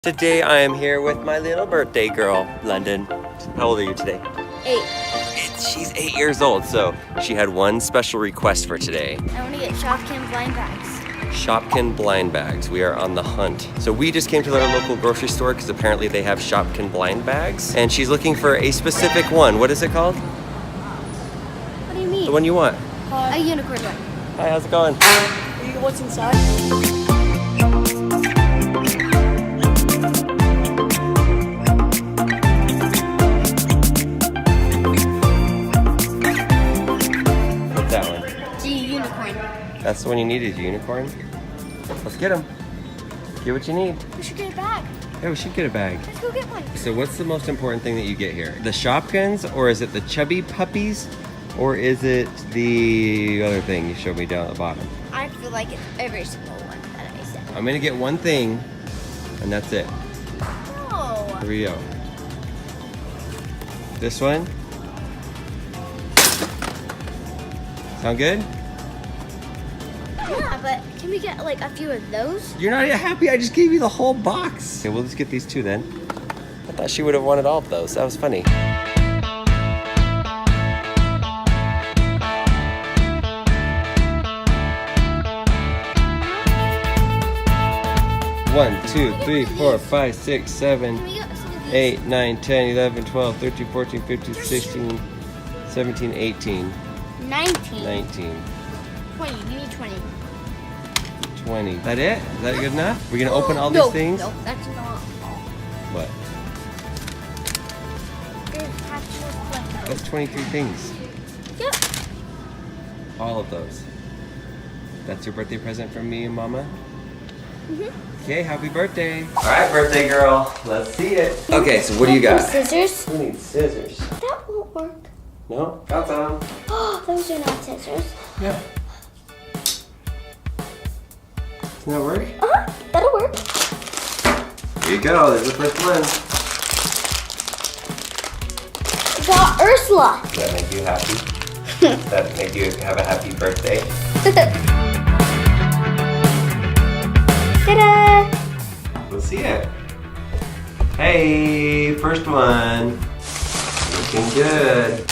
Today I am here with my little birthday girl, London. How old are you today? 8. She's 8 years old, so she had one special request for today. I want to get Shopkin blind bags. Shopkin blind bags. We are on the hunt. So we just came to our local grocery store because apparently they have Shopkin blind bags. And she's looking for a specific one. What is it called? What do you mean? The one you want. A unicorn one. Hi, how's it going? What's inside? That's the one you needed, unicorn? Let's get them. Get what you need. We should get a bag. Yeah, we should get a bag. Let's go get one. So what's the most important thing that you get here? The Shopkins, or is it the chubby puppies? Or is it the other thing you showed me down at the bottom? I feel like it's every single one that I said. I'm gonna get one thing, and that's it. Oh. Here we go. This one. Sound good? Yeah, but can we get like a few of those? You're not happy? I just gave you the whole box. Okay, we'll just get these two then. I thought she would have wanted all of those. That was funny. One, 2, 3, 4, 5, 6, 7, Can we get some of these? 8, 9, 10, 11, 12, 13, 14, 15, 16, 17, 18, 19. 19, 20. You need 20. 20. Is that it? Is that good enough? We're gonna open all these things? No, that's not all. What? That's 23 things. Yep. All of those. That's your birthday present from me and Mama? Okay, happy birthday. All right, birthday girl. Let's see it. Okay, so what do you got? Scissors. We need scissors. That won't work. No? Got some. Oh, those are not scissors. Yeah. Doesn't that work? That'll work. Here you go. There's the first one. Got Ursula. Does that make you happy? Does that make you have a happy birthday? Ta-da! Let's see it. Hey, first one. Looking good.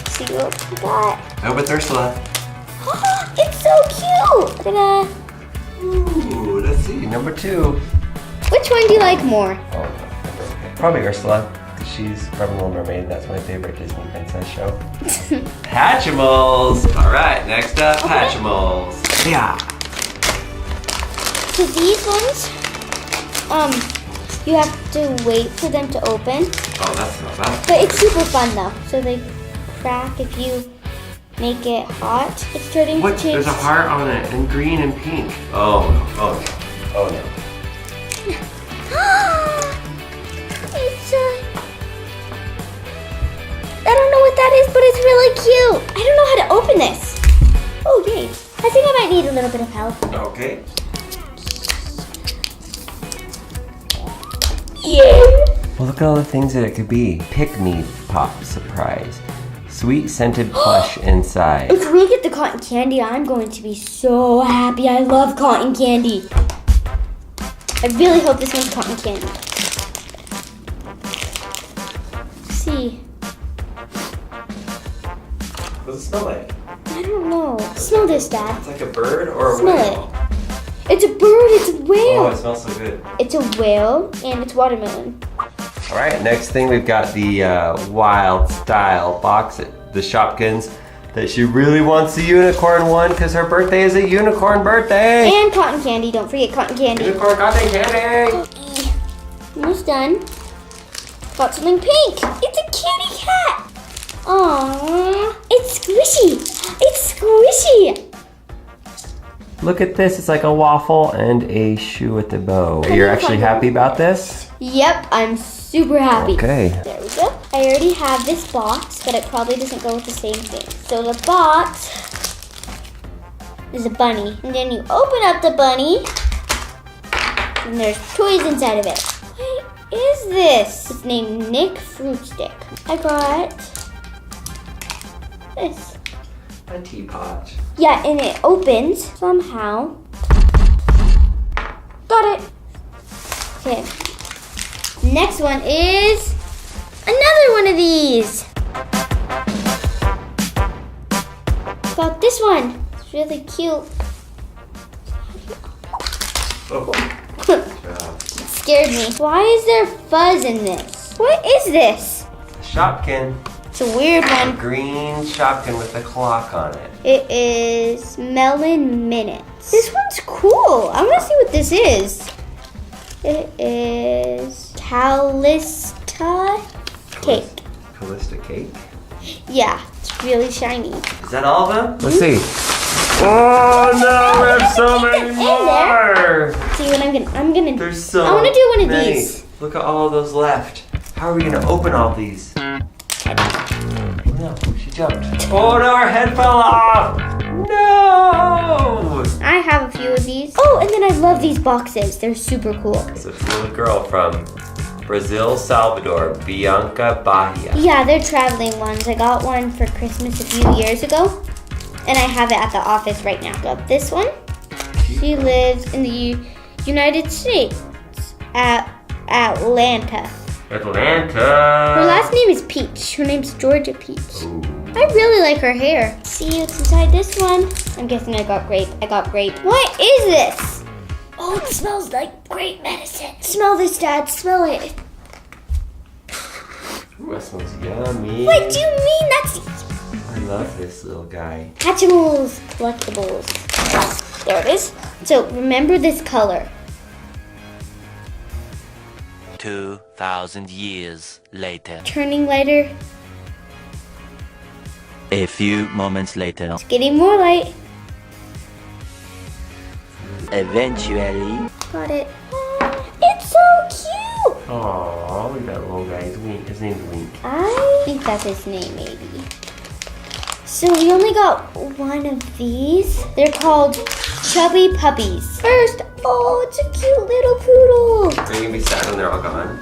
See what we got. How about Ursula? It's so cute! Ta-da! Ooh, let's see. Number 2. Which one do you like more? Oh, okay. Probably Ursula, because she's from Little Mermaid. That's my favorite Disney princess show. Hatchimals! Alright, next up, Hatchimals. Yeah. So these ones, you have to wait for them to open. Oh, that's not bad. But it's super fun though. So they crack if you make it hot. It's starting What? to change. There's a heart on it, and green and pink. Oh no, oh no, oh no. It's I don't know what that is, but it's really cute. I don't know how to open this. Oh yay. I think I might need a little bit of help. Okay. Yeah. Well, look at all the things that it could be. Pick-me pop surprise. Sweet scented plush inside. If we get the cotton candy, I'm going to be so happy. I love cotton candy. I really hope this one's cotton candy. Let's see. What does it smell like? I don't know. Smell this, Dad. It's like a bird or a Smell whale? It's a bird. It's a Oh, whale. it smells so good. It's a whale and it's watermelon. All right, next thing we've got the Wild Style box at the Shopkins that she really wants the unicorn one because her birthday is a unicorn birthday. And cotton candy. Don't forget cotton candy. Unicorn cotton candy. Almost done. Got something pink. It's a kitty cat. Aww. It's squishy. It's squishy. Look at this, it's like a waffle and a shoe with a bow. You're actually happy about this? Yep, I'm super happy. Okay. There we go. I already have this box, but it probably doesn't go with the same thing. So the box is a bunny. And then you open up the bunny, and there's toys inside of it. What is this? It's named Nick Fruit Stick. I got this. A teapot. Yeah, and it opens somehow. Okay. Next one is another one of these. Got this one. It's really cute. It scared me. Why is there fuzz in this? What is this? Shopkin. It's a weird one. Green Shopkin with a clock on it. It is Melon Minutes. This one's cool. I want to see what this is. It is Calista Cake. Calista Cake? Yeah, it's really shiny. Is that all of them? Let's see. Oh no, we have so many more! See what I'm gonna There's so I wanna do one of many. these. Look at all of those left. How are we gonna open all these? No, she jumped. Oh no, our head fell off! No! I have a few of these. Oh, and then I love these boxes. They're super cool. It's a little girl from Brazil, Salvador, Bianca Bahia. Yeah, they're traveling ones. I got one for Christmas a few years ago. And I have it at the office right now. Got this one. She lives in the United States at Atlanta. Atlanta! Her last name is Peach. Her name's Georgia Peach. Ooh. I really like her hair. See what's inside this one. I'm guessing I got grape. What is this? Oh, it smells like grape medicine. Smell this, Dad. Smell it. Ooh, that smells yummy. What do you mean that's... I love this little guy. Hatchimals, collectibles. There it is. So remember this color. 2,000 years later. Turning lighter. A few moments later. It's getting more light. Eventually. Got it. Oh, it's so cute. Aww, look at that little guy. His name's Wink. I think that's his name, maybe. So we only got one of these. They're called Chubby Puppies. First, oh, it's a cute little poodle. Are you gonna be sad when they're all gone?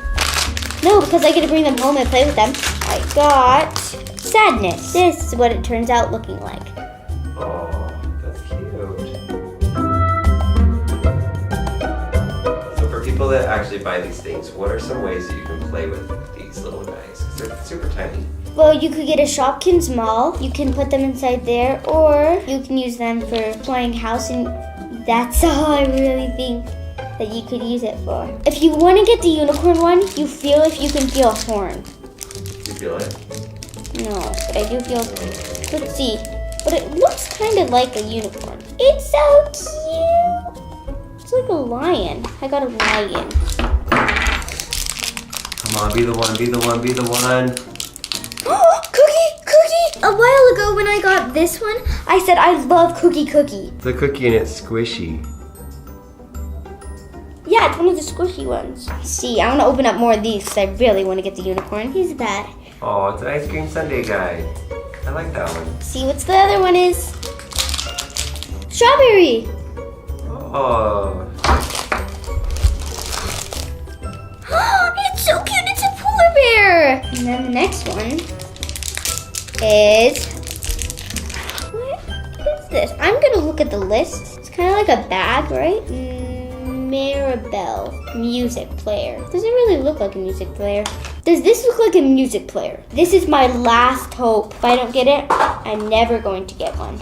No, because I get to bring them home and play with them. I got Sadness. This is what it turns out looking like. Oh, that's cute. So for people that actually buy these things, what are some ways that you can play with these little guys? Because they're super tiny. Well, you could get a Shopkins mall. You can put them inside there, or you can use them for playing house, and that's all I really think that you could use it for. If you want to get the unicorn one, you feel if you can feel a horn. Do you feel it? No, but I do feel, let's see. But it looks kind of like a unicorn. It's so cute. It's like a lion. I got a lion. Come on, be the one, be the one, be the one. Cookie! A while ago when I got this one, I said I love Cookie. It's a cookie and it's squishy. Yeah, it's one of the squishy ones. See, I want to open up more of these because I really want to get the unicorn. He's bad. Oh, it's an ice cream sundae guy. I like that one. See what's the other one is? Strawberry! Oh. It's so cute, it's a polar bear! And then the next one is... What is this? I'm gonna look at the list. It's kind of like a bag, right? Maribel music player. Doesn't really look like a music player. Does this look like a music player? This is my last hope. If I don't get it, I'm never going to get one.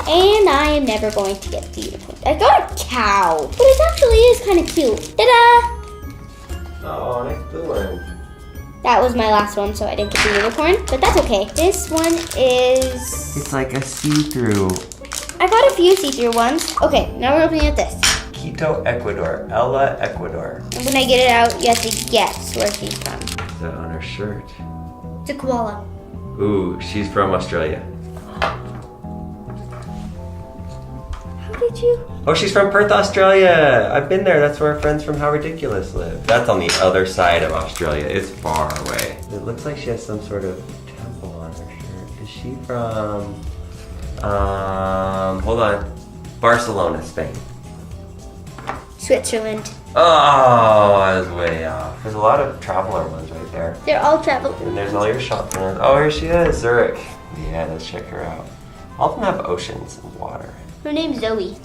And I am never going to get the unicorn. I got a cow, but it actually is kind of cute. Ta-da! Oh, nice blue one. That was my last one, so I didn't get the unicorn, but that's okay. This one is... It's like a see-through. I got a few see-through ones. Okay, now we're opening up this. Quito, Ecuador. Ella, Ecuador. And when I get it out, you have to guess where she's from. Is that on her shirt? It's a koala. Ooh, she's from Australia. How did you? Oh, she's from Perth, Australia. I've been there. That's where our friends from How Ridiculous live. That's on the other side of Australia. It's far away. It looks like she has some sort of temple on her shirt. Is she from... hold on. Barcelona, Spain. Switzerland. Oh, I was way off. There's a lot of traveler ones right there. They're all travel. And there's all your Shopkin ones. Oh, here she is, Zurich. Yeah, let's check her out. All of them have oceans and water. Her name's Zoe.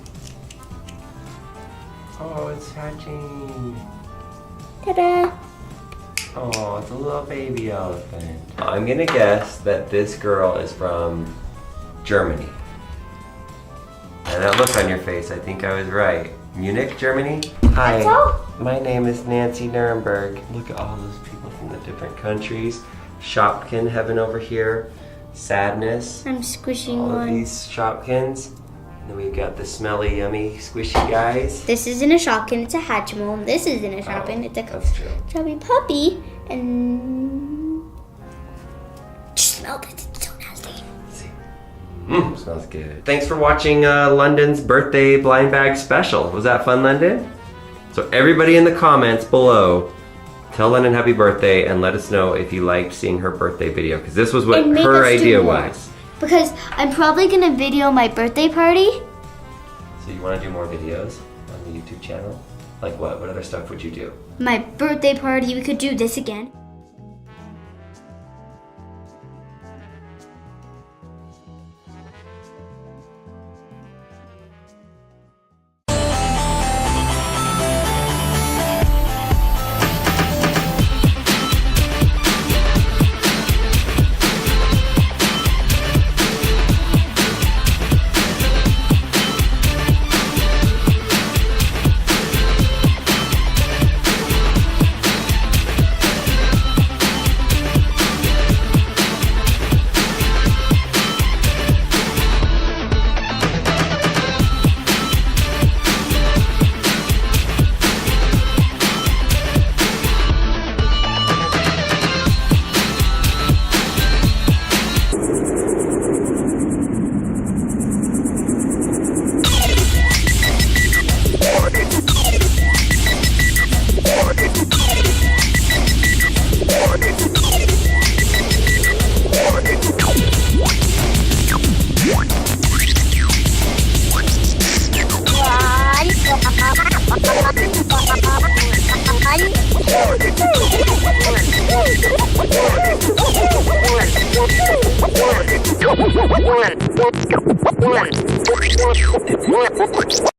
Oh, it's hatching. Ta-da! Oh, it's a little baby elephant. I'm gonna guess that this girl is from Germany. And that look on your face, I think I was right. Munich, Germany? Hi, That's all? my name is Nancy Nuremberg. Look at all those people from the different countries. Shopkin heaven over here. Sadness. I'm squishing All of one. these Shopkins. And then we've got the smelly, yummy, squishy guys. This isn't a Shopkin, it's a Hatchimal. This isn't a Shopkin, it's a That's true. chubby puppy. And just smell this, it's so nasty. See. Smells good. Thanks for watching London's birthday blind bag special. Was that fun, London? So everybody in the comments below, tell London happy birthday and let us know if you liked seeing her birthday video, because this was what And make her us do idea more. was. Because I'm probably gonna video my birthday party. So you want to do more videos on the YouTube channel? Like what? What other stuff would you do? My birthday party, we could do this again. One.